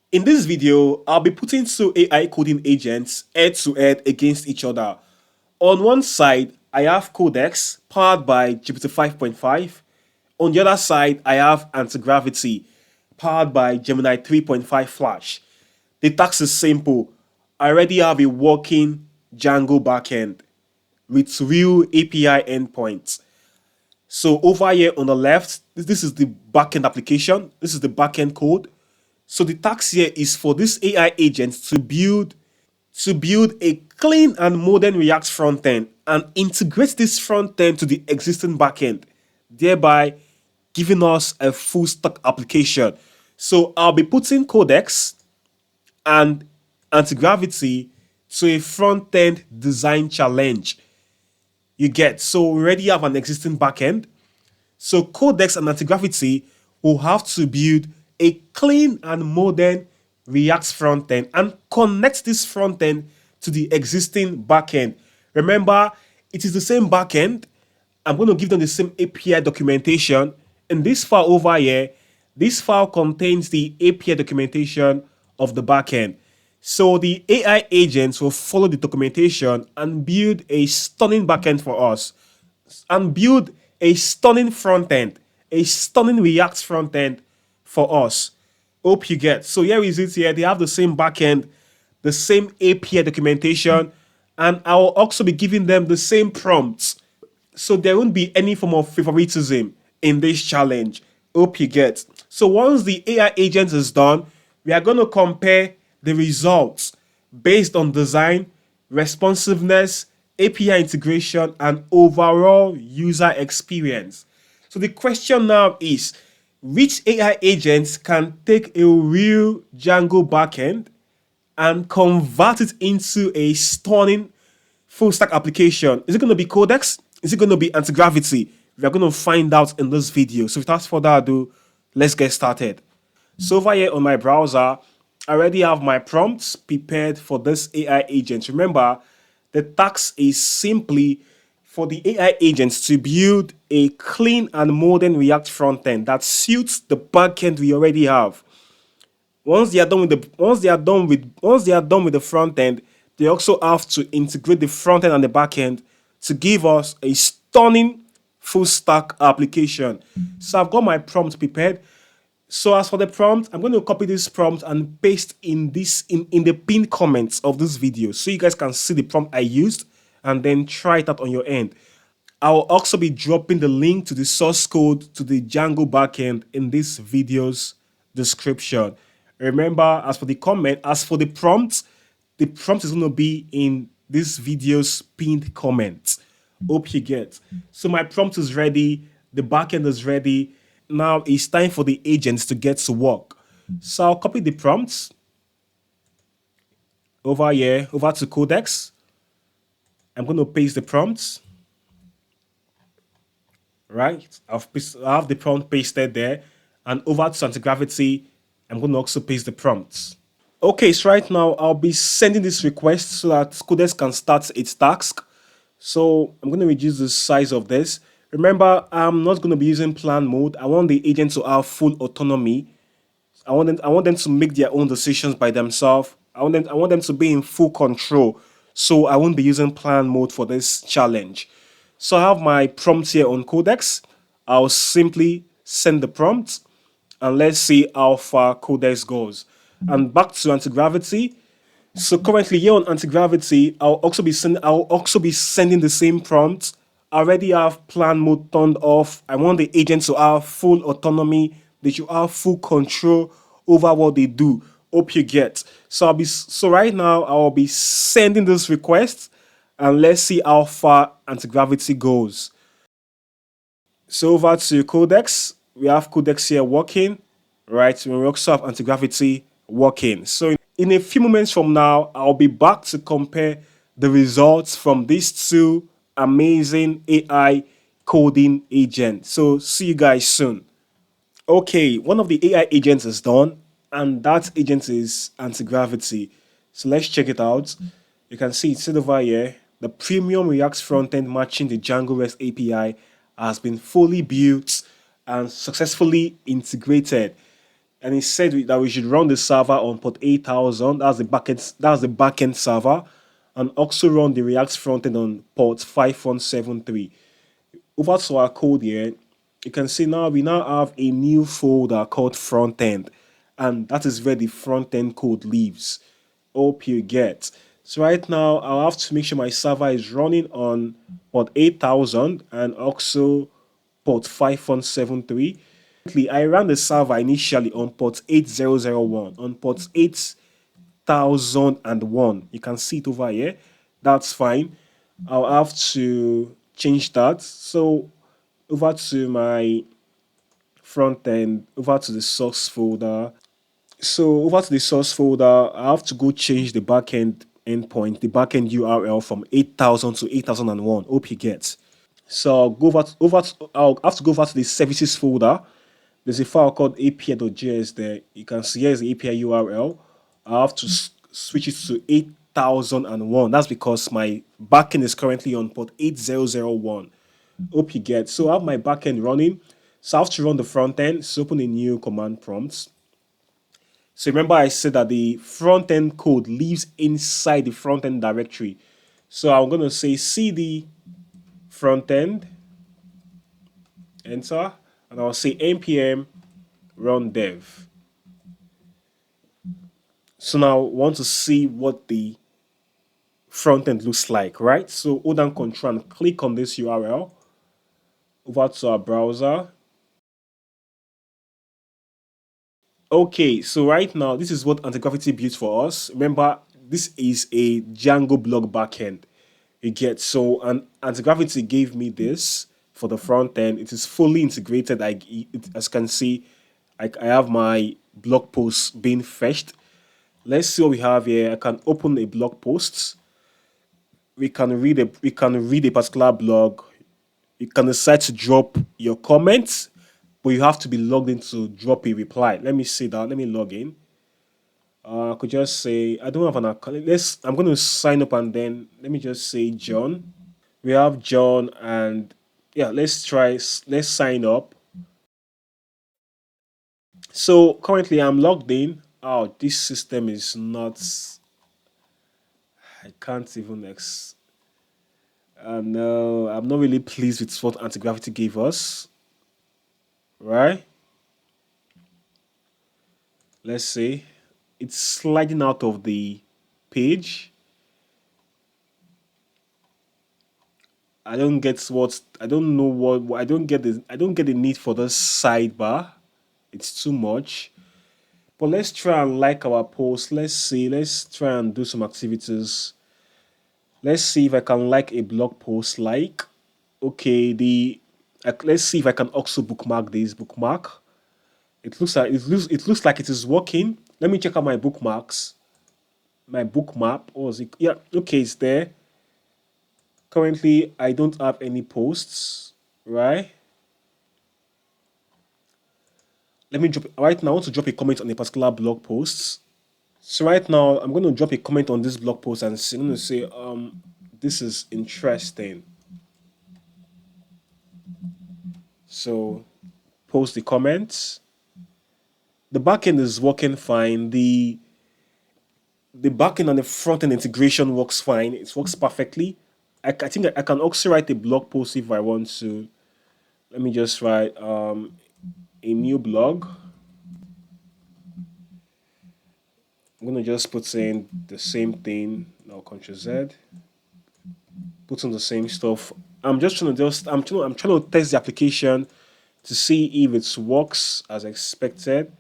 In this video, I'll be putting two AI coding agents head to head against each other. On one side, I have Codex, powered by GPT-5.5. On the other side, I have Antigravity, powered by Gemini 3.5 Flash. The task is simple. I already have a working Django backend with real API endpoints. So over here on the left, this is the backend application. This is the backend code. So the task here is for this AI agent to build a clean and modern React frontend and integrate this frontend to the existing backend, thereby giving us a full stack application. So I'll be putting Codex and Antigravity to a front-end design challenge. You get, so we already have an existing backend. So Codex and Antigravity will have to build a clean and modern React frontend and connect this frontend to the existing backend. Remember, it is the same backend. I'm going to give them the same API documentation. And this file over here, this file contains the API documentation of the backend. So the AI agents will follow the documentation and build a stunning backend for us and build a stunning front end, a stunning React front end for us. Hope you get. So here is it here. They have the same backend, the same API documentation, and I will also be giving them the same prompts. So there won't be any form of favoritism in this challenge. Hope you get. So once the AI agent is done, we are going to compare the results based on design, responsiveness, API integration, and overall user experience. So the question now is, which AI agents can take a real Django backend and convert it into a stunning full stack application? Is it going to be Codex? Is it going to be Antigravity? We are going to find out in this video. So without further ado, let's get started. So over here on my browser, I already have my prompts prepared for this AI agent. Remember, the task is simply for the AI agents to build a clean and modern React frontend that suits the backend we already have. Once they are done with the front end, they also have to integrate the front end and the back end to give us a stunning full stack application. So I've got my prompt prepared. So as for the prompt, I'm going to copy this prompt and paste in the pinned comments of this video so you guys can see the prompt I used and then try it out on your end. I will also be dropping the link to the source code to the Django backend in this video's description. Remember, as for the prompt is going to be in this video's pinned comments. Hope you get. So my prompt is ready. The backend is ready. Now it's time for the agents to get to work. So I'll copy the prompts over here, over to Codex. I'm going to paste the prompts. Right? I have the prompt pasted there. And over to Antigravity, I'm going to also paste the prompts. Okay, so right now I'll be sending this request so that Codex can start its task. So I'm going to reduce the size of this. Remember, I'm not going to be using plan mode. I want the agent to have full autonomy. I want them to make their own decisions by themselves. I want them to be in full control. So I won't be using plan mode for this challenge. So I have my prompt here on Codex. I'll simply send the prompt and let's see how far Codex goes. And back to Antigravity. So currently here on Antigravity, I'll also be sending the same prompt. I already have plan mode turned off. I want the agent to have full autonomy. They should have full control over what they do. Hope you get. So right now I'll be sending this request and let's see how far Antigravity goes. So over to Codex. We have Codex here working, right? We also have Antigravity working. So in a few moments from now, I'll be back to compare the results from these two amazing AI coding agents. So see you guys soon. Okay, one of the AI agents is done, and that agent is Antigravity. So let's check it out. You can see it's over here. The premium React frontend matching the Django REST API has been fully built and successfully integrated. and it said that we should run the server on port 8000. That's the backend. That's the backend server, and also run the React frontend on port 5173. Over to our code here, you can see now we now have a new folder called frontend, and that is where the frontend code lives. Hope you get. So right now I'll have to make sure my server is running on port 8000 and also port 5173. I ran the server initially on port 8001, on port 8001. You can see it over here. That's fine. I'll have to change that. So over to my front end, over to the source folder. So over to the source folder, I have to go change the backend endpoint, the backend URL from 8000 to 8001. Hope you get. So I'll have to go over to the services folder. There's a file called api.js there. You can see here's the API URL. I have to switch it to 8001. That's because my backend is currently on port 8001. Hope you get. So I have my backend running. So I have to run the front end. So open a new command prompt. So remember I said that the front end code lives inside the front end directory. So I'm going to say cd front end, enter, and I'll say npm run dev. So now I want to see what the front end looks like, right? So hold down control and click on this URL over to our browser. Okay, so right now this is what Antigravity built for us. Remember, this is a Django blog backend. You get, so and Antigravity gave me this for the front end. It is fully integrated. As you can see, I have my blog post being fetched. Let's see what we have here. I can open a blog post. We can read a particular blog. You can decide to drop your comments, but you have to be logged in to drop a reply. Let me see that. Let me log in. I could just say I don't have an account. I'm going to sign up and then let me just say John. We have John and yeah, let's sign up. So currently I'm logged in. Oh, this system is not. I can't even no, I'm not really pleased with what anti-gravity gave us. Right? Let's see. It's sliding out of the page. I don't know what I don't get the need for this sidebar. It's too much. But let's try and like our post. Let's see. Let's try and do some activities. Let's see if I can like a blog post. Like, okay, let's see if I can also bookmark this bookmark. It looks like it is working. Let me check out my bookmarks. My bookmap. Oh, is it? Yeah, okay, it's there. Currently, I don't have any posts. Right. Let me drop right now. I want to drop a comment on a particular blog post. So right now, I'm going to drop a comment on this blog post and I'm going to say, this is interesting. So post the comments. The backend is working fine. The backend and the front end integration works fine. It works perfectly. I think I can also write a blog post if I want to. Let me just write a new blog. I'm gonna just put in the same thing. Now Ctrl Z. Put in the same stuff. I'm trying to test the application to see if it works as expected.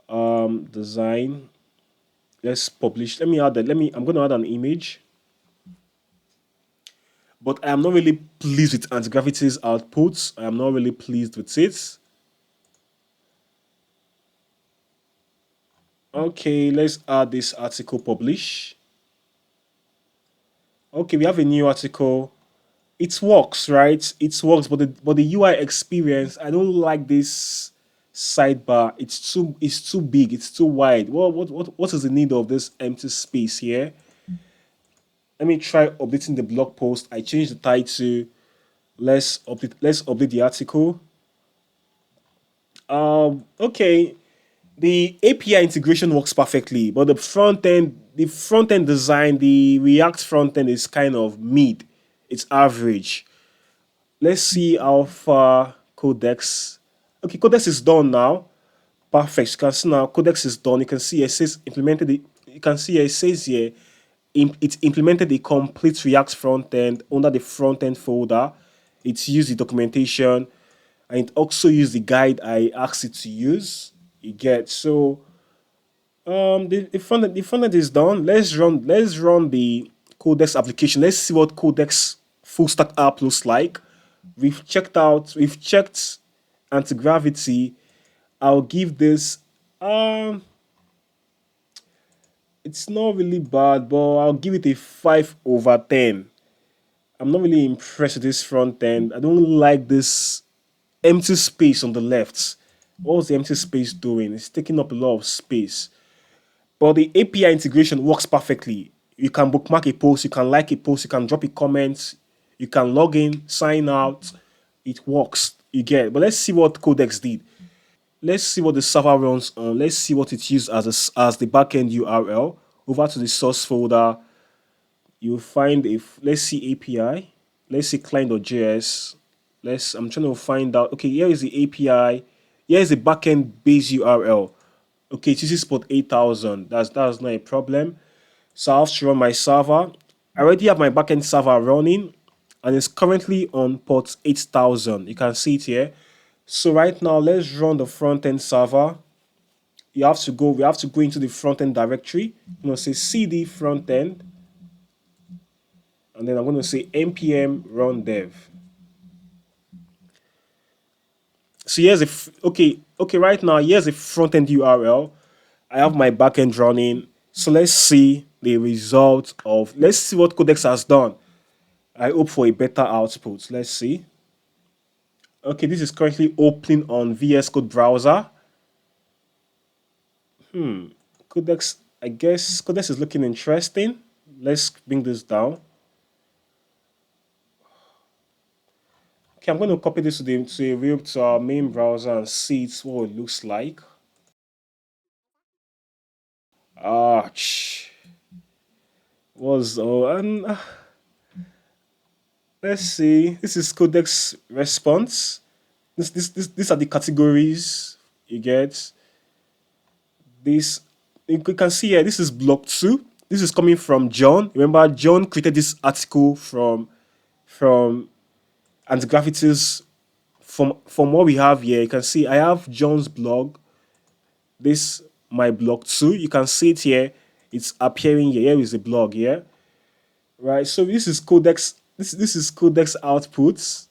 Design. Let's publish. Let me add that. I'm gonna add an image. But I am not really pleased with anti-gravity's output. I am not really pleased with it. Okay, let's add this article publish. Okay, we have a new article. It works, right? It works, but the UI experience, I don't like this sidebar. It's too big, it's too wide. What is the need of this empty space here? Let me try updating the blog post. I changed the title. Let's update the article. Okay. The API integration works perfectly, but the front end design, the React front end is kind of mid. It's average. Let's see how far Codex. Okay, Codex is done now. Perfect. You can see now Codex is done. You can see it says implemented. You can see it says here it implemented a complete React front end under the front end folder. It's used the documentation and it also used the guide I asked it to use. You get so the front end is done. Let's run the Codex application. Let's see what Codex full stack app looks like. We've checked anti-gravity. I'll give this um it's not really bad, but I'll give it a 5/10. I'm not really impressed with this front end. I don't like this empty space on the left. What's the empty space doing? It's taking up a lot of space. But the API integration works perfectly. You can bookmark a post, you can like a post, you can drop a comment, you can log in, sign out. It works. You get it. But let's see what Codex did. Let's see what the server runs on. Let's see what it used as the backend URL. Over to the source folder, you'll find let's see API. Let's see client.js. I'm trying to find out. Okay, here is the API. Here is the backend base URL. Okay, it uses port 8000. That's not a problem. So I have to run my server. I already have my backend server running and it's currently on port 8000. You can see it here. So right now, let's run the front end server. We have to go into the front end directory. I'm going to say cd front end and then I'm going to say npm run dev. So okay, right now, here's a front end URL. I have my backend running. So let's see the result let's see what Codex has done. I hope for a better output. Let's see. Okay, this is currently opening on VS Code browser. Codex, I guess Codex is looking interesting. Let's bring this down. Okay, I'm going to copy this to our main browser and see what it looks like. Ah, was and let's see. This is Codex response. These are the categories you get. This you can see here. This is block two. This is coming from John. Remember, John created this article from Antigravity's. From what we have here, you can see I have John's blog. This my blog too. You can see it here. It's appearing here. Here is the blog here, right? So this is Codex. This is Codex outputs.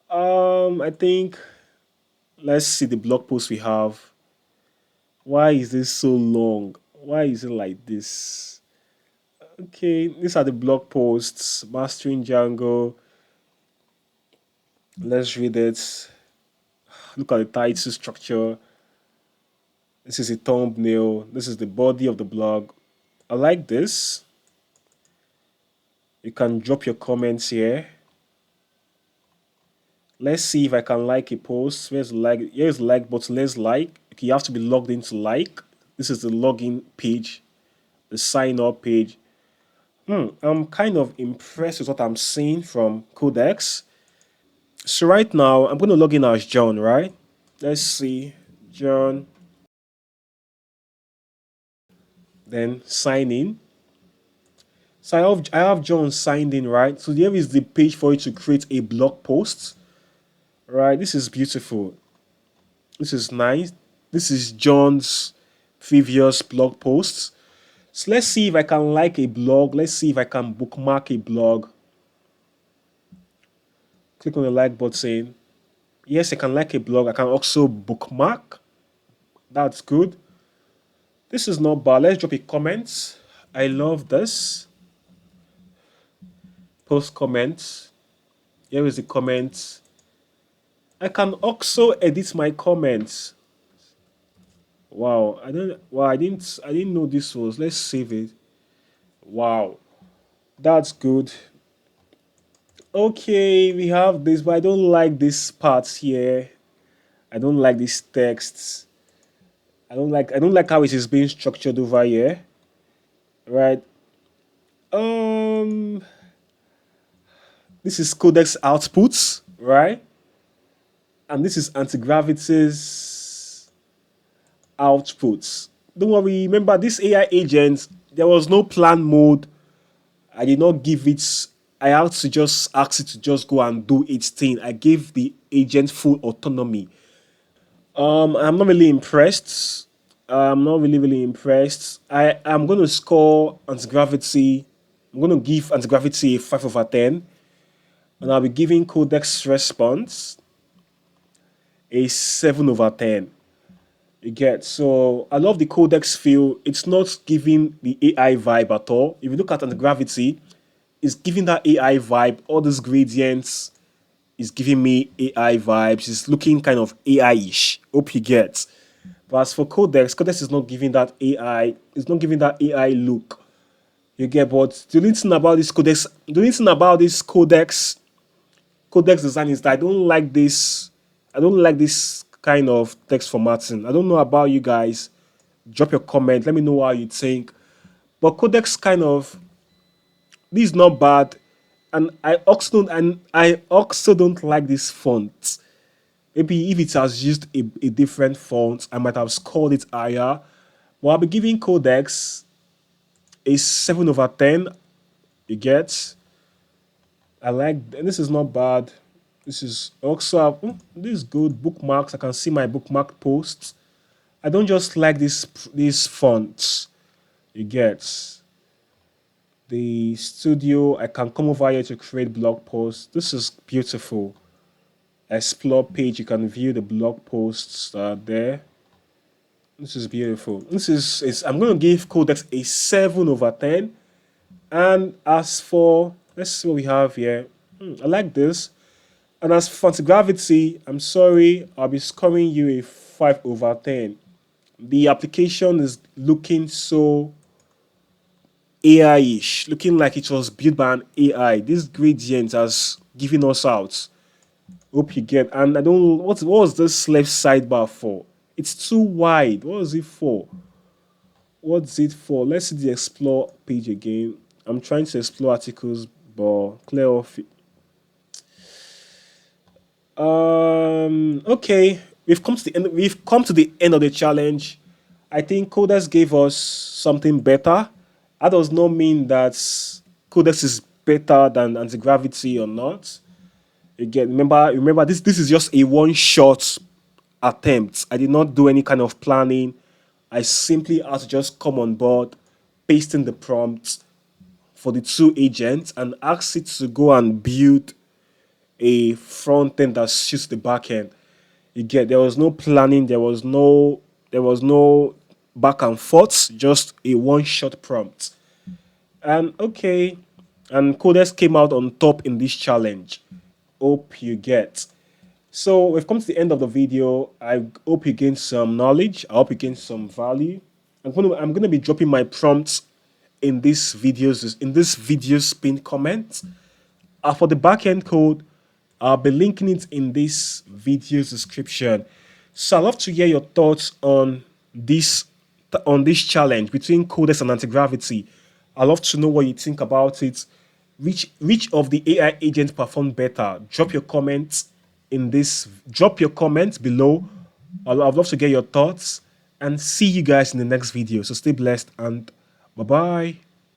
I think let's see the blog post we have. Why is this so long? Why is it like this? Okay, these are the blog posts. Mastering Django. Let's read it. Look at the title structure. This is a thumbnail. This is the body of the blog. I like this. You can drop your comments here. Let's see if I can like a post. Where's the like? Here's the like button. Let's like. Okay, you have to be logged in to like. This is the login page, the sign up page. I'm kind of impressed with what I'm seeing from Codex. So right now, I'm going to log in as John, right? Let's see. John, then sign in. So I have John signed in, right? So here is the page for you to create a blog post, right? This is beautiful. This is nice. This is John's previous blog posts. So let's see if I can like a blog. Let's see if I can bookmark a blog. Click on the like button. Yes, I can like a blog. I can also bookmark. That's good. This is not bad. Let's drop a comment. I love this. Post comment. Here is the comment. I can also edit my comments. Wow, I didn't know this was. Let's save it. Wow, that's good. Okay, we have this, but I don't like this part here. I don't like this text. I don't like how it is being structured over here. Right. Um this is Codex outputs, right? And this is anti-gravity's outputs. Don't worry, remember this AI agent, there was no plan mode. I did not give it, I had to just ask it to just go and do its thing. I gave the agent full autonomy. I'm not really impressed. I'm not really impressed. I'm going to score anti-gravity. I'm going to give anti-gravity a 5 over 10. And I'll be giving Codex response a 7 over 10. You get, so I love the Codex feel. It's not giving the AI vibe at all. If you look at anti-gravity, it's giving that AI vibe. All these gradients is giving me AI vibes. It's looking kind of AI-ish. Hope you get. But as for Codex, Codex is not giving that AI. It's not giving that AI look. You get, but the only thing about this Codex, the only thing about this Codex design is that I don't like this. I don't like this kind of text formatting. I don't know about you guys. Drop your comment. Let me know how you think. But Codex kind of, this is not bad, and I also don't like this font. Maybe if it has used a different font, I might have scored it higher. But I'll be giving Codex a 7 over 10. You get? I like, and this is not bad. This is also, this is good. Bookmarks. I can see my bookmark posts. I don't just like these fonts. You get? The studio. I can come over here to create blog posts. This is beautiful. Explore page. You can view the blog posts there. This is beautiful. I'm going to give Codex a 7 over 10. And as for, let's see what we have here. I like this. And as for anti-gravity, I'm sorry, I'll be scoring you a 5 over 10. The application is looking so AI-ish, looking like it was built by an AI. This gradient has given us out. Hope you get. And I don't. What was this left sidebar for? It's too wide. What was it for? What's it for? Let's see the explore page again. I'm trying to explore articles, but clear off. Okay, we've come to the end of the challenge. I think Codex gave us something better. That does not mean that Codex is better than anti-gravity or not. Again, remember this is just a one shot attempt. I did not do any kind of planning. I simply had to just come on board, paste in the prompts for the two agents and ask it to go and build a front end that suits the back end. You get, there was no planning, there was no back and forth, just a one shot prompt. And okay, and Codex came out on top in this challenge. Hope you get. So we've come to the end of the video. I hope you gain some knowledge. I hope you gain some value. I'm gonna be dropping my prompts in this video's pinned comment. For the backend code, I'll be linking it in this video's description. So I'd love to hear your thoughts this on this challenge between Codex and anti-gravity. I'd love to know what you think about it. Which of the AI agents performed better? Drop your comments below. I'd love to get your thoughts and see you guys in the next video. So stay blessed and bye bye.